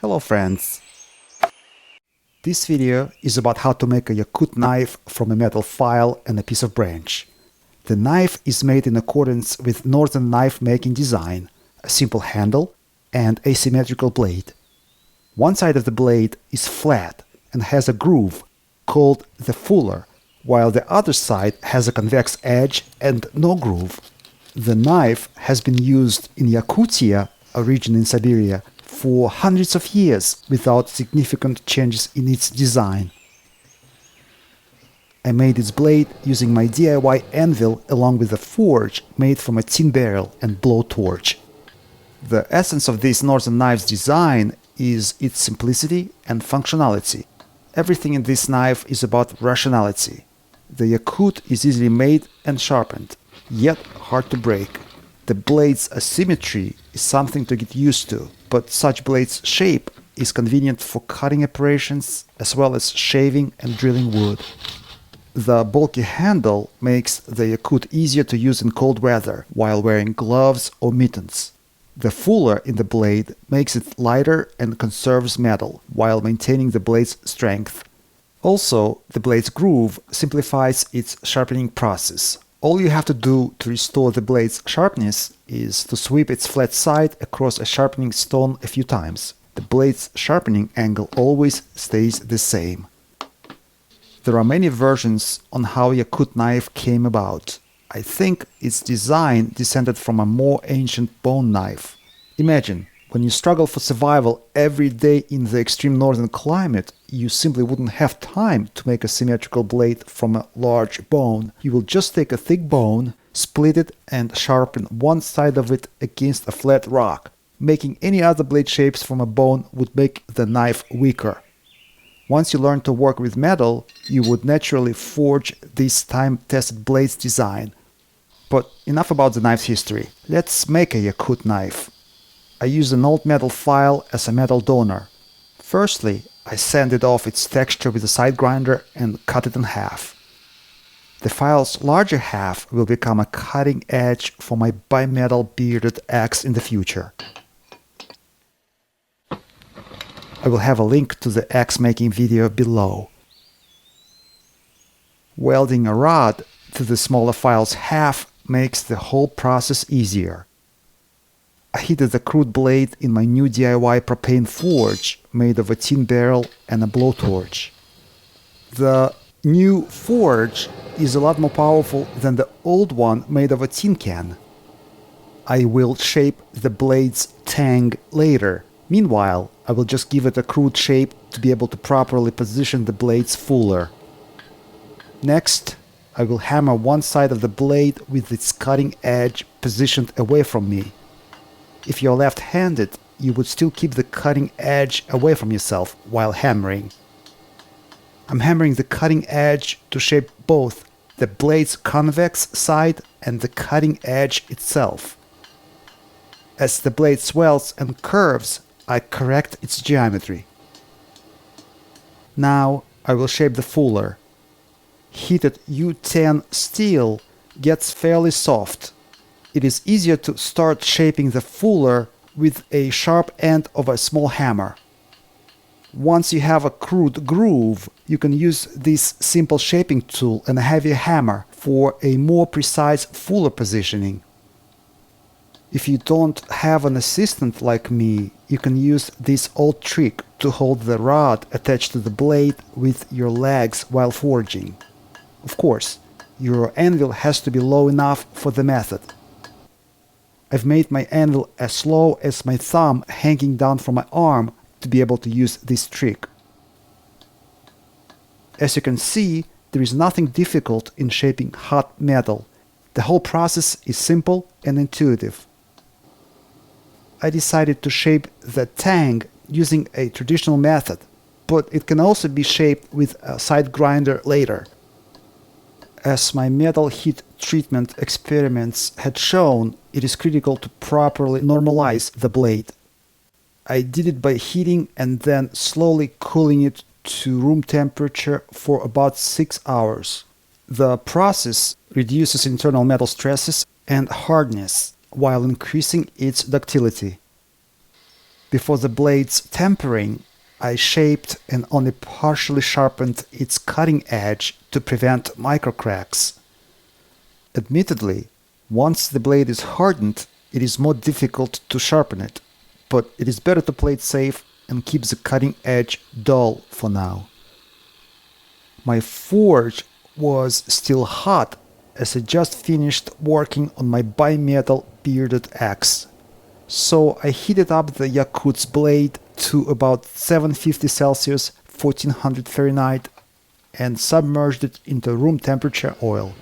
Hello friends! This video is about how to make a Yakut knife from a metal file and a piece of branch. The knife is made in accordance with Northern knife making design, a simple handle and asymmetrical blade. One side of the blade is flat and has a groove called the fuller, while the other side has a convex edge and no groove. The knife has been used in Yakutia, a region in Siberia, for hundreds of years without significant changes in its design. I made its blade using my DIY anvil along with a forge made from a tin barrel and blowtorch. The essence of this Northern knife's design is its simplicity and functionality. Everything in this knife is about rationality. The Yakut is easily made and sharpened, yet hard to break. The blade's asymmetry is something to get used to, but such blade's shape is convenient for cutting operations as well as shaving and drilling wood. The bulky handle makes the Yakut easier to use in cold weather while wearing gloves or mittens. The fuller in the blade makes it lighter and conserves metal while maintaining the blade's strength. Also, the blade's groove simplifies its sharpening process. All you have to do to restore the blade's sharpness is to sweep its flat side across a sharpening stone a few times. The blade's sharpening angle always stays the same. There are many versions on how Yakut knife came about. I think its design descended from a more ancient bone knife. Imagine, when you struggle for survival every day in the extreme northern climate, you simply wouldn't have time to make a symmetrical blade from a large bone. You will just take a thick bone, split it and sharpen one side of it against a flat rock. Making any other blade shapes from a bone would make the knife weaker. Once you learn to work with metal, you would naturally forge this time-tested blade's design. But enough about the knife's history. Let's make a Yakut knife. I use an old metal file as a metal donor. Firstly, I sanded off its texture with a side grinder and cut it in half. The file's larger half will become a cutting edge for my bimetal bearded axe in the future. I will have a link to the axe making video below. Welding a rod to the smaller file's half makes the whole process easier. I heated the crude blade in my new DIY propane forge made of a tin barrel and a blowtorch. The new forge is a lot more powerful than the old one made of a tin can. I will shape the blade's tang later. Meanwhile, I will just give it a crude shape to be able to properly position the blade's fuller. Next, I will hammer one side of the blade with its cutting edge positioned away from me. If you're left-handed, you would still keep the cutting edge away from yourself while hammering. I'm hammering the cutting edge to shape both the blade's convex side and the cutting edge itself. As the blade swells and curves, I correct its geometry. Now I will shape the fuller. Heated U10 steel gets fairly soft. It is easier to start shaping the fuller with a sharp end of a small hammer. Once you have a crude groove, you can use this simple shaping tool and a heavier hammer for a more precise fuller positioning. If you don't have an assistant like me, you can use this old trick to hold the rod attached to the blade with your legs while forging. Of course, your anvil has to be low enough for the method. I've made my anvil as low as my thumb hanging down from my arm to be able to use this trick. As you can see, there is nothing difficult in shaping hot metal. The whole process is simple and intuitive. I decided to shape the tang using a traditional method, but it can also be shaped with a side grinder later. As my metal heat treatment experiments had shown, it is critical to properly normalize the blade. I did it by heating and then slowly cooling it to room temperature for about 6 hours. The process reduces internal metal stresses and hardness while increasing its ductility. Before the blade's tempering, I shaped and only partially sharpened its cutting edge to prevent microcracks. Admittedly, once the blade is hardened, it is more difficult to sharpen it, but it is better to play it safe and keep the cutting edge dull for now. My forge was still hot as I just finished working on my bimetal bearded axe. So I heated up the Yakut's blade to about 750 Celsius, 1400 Fahrenheit, and submerged it into room temperature oil.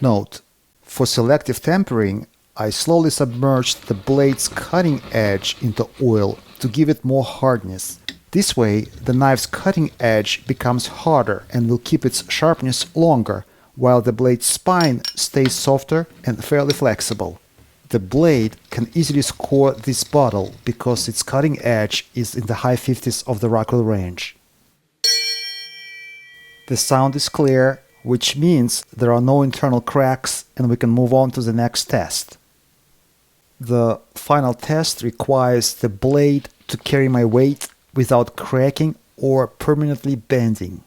Note: for selective tempering, I slowly submerged the blade's cutting edge into oil to give it more hardness. This way, the knife's cutting edge becomes harder and will keep its sharpness longer, while the blade's spine stays softer and fairly flexible. The blade can easily score this bottle because its cutting edge is in the high 50s of the Rockwell range. The sound is clear, which means there are no internal cracks and we can move on to the next test. The final test requires the blade to carry my weight without cracking or permanently bending.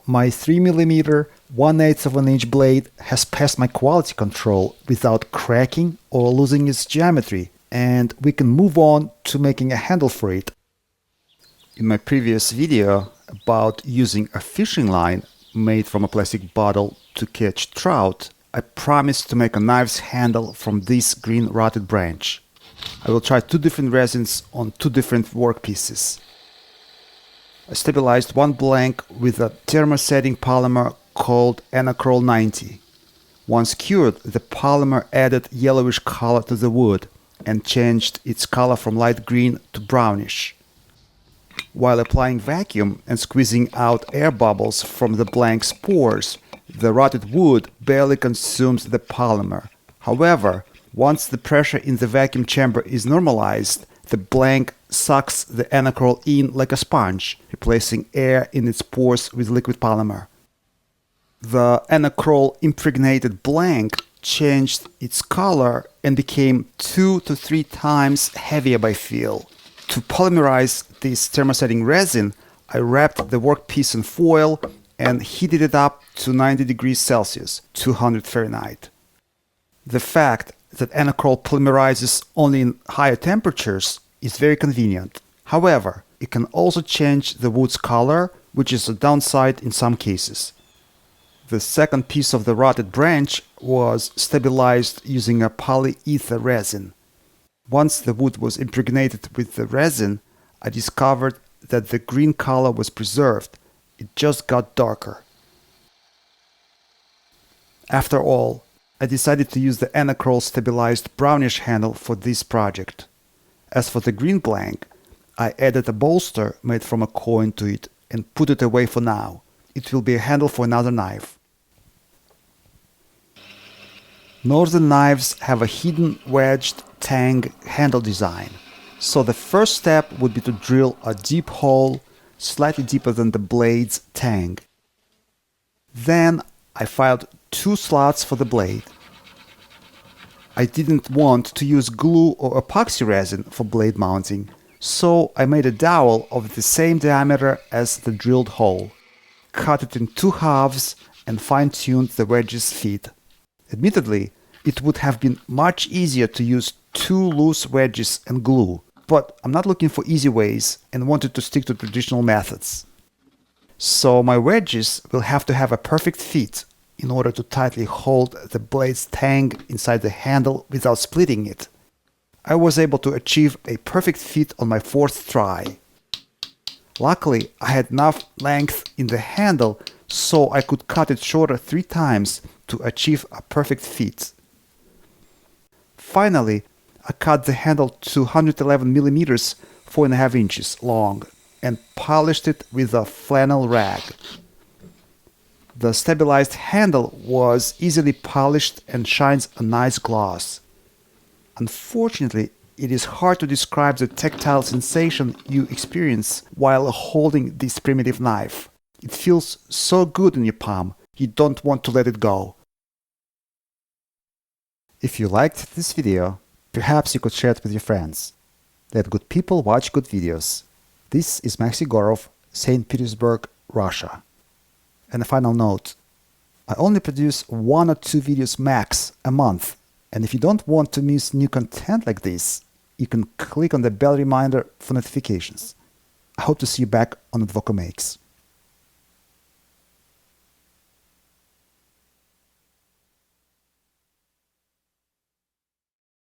My 3mm 1/8 of an inch blade has passed my quality control without cracking or losing its geometry, and we can move on to making a handle for it. In my previous video about using a fishing line made from a plastic bottle to catch trout, I promised to make a knife's handle from this green rotted branch. I will try 2 different resins on 2 different workpieces. I stabilized one blank with a thermosetting polymer called Egorov 90. Once cured, the polymer added yellowish color to the wood and changed its color from light green to brownish. While applying vacuum and squeezing out air bubbles from the blank's pores, the rotted wood barely consumes the polymer. However, once the pressure in the vacuum chamber is normalized, the blank sucks the Egorov in like a sponge, replacing air in its pores with liquid polymer. The Egorov impregnated blank changed its color and became 2 to 3 times heavier by feel. To polymerize this thermosetting resin, I wrapped the workpiece in foil and heated it up to 90 degrees Celsius, 200 Fahrenheit. The fact that Egorov polymerizes only in higher temperatures is very convenient. However, it can also change the wood's color, which is a downside in some cases. The second piece of the rotted branch was stabilized using a polyether resin. Once the wood was impregnated with the resin, I discovered that the green color was preserved. It just got darker. After all, I decided to use the Egorov stabilized brownish handle for this project. As for the green blank, I added a bolster made from a coin to it and put it away for now. It will be a handle for another knife. Northern knives have a hidden wedged tang handle design, so the first step would be to drill a deep hole slightly deeper than the blade's tang. Then I filed 2 slots for the blade. I didn't want to use glue or epoxy resin for blade mounting, so I made a dowel of the same diameter as the drilled hole, cut it in 2 halves, and fine-tuned the wedge's fit. Admittedly, it would have been much easier to use 2 loose wedges and glue, but I'm not looking for easy ways and wanted to stick to traditional methods. So my wedges will have to have a perfect fit in order to tightly hold the blade's tang inside the handle without splitting it. I was able to achieve a perfect fit on my 4th try. Luckily, I had enough length in the handle so I could cut it shorter 3 times to achieve a perfect fit. Finally, I cut the handle to 111 mm, 4.5 inches long, and polished it with a flannel rag. The stabilized handle was easily polished and shines a nice gloss. Unfortunately, it is hard to describe the tactile sensation you experience while holding this primitive knife. It feels so good in your palm, you don't want to let it go. If you liked this video, Perhaps you could share it with your friends. Let good people watch good videos. This is Max Egorov, St. Petersburg, Russia. And a final note. I only produce 1 or 2 videos max a month, and if you don't want to miss new content like this, you can click on the bell reminder for notifications. I hope to see you back on Advoko Makes.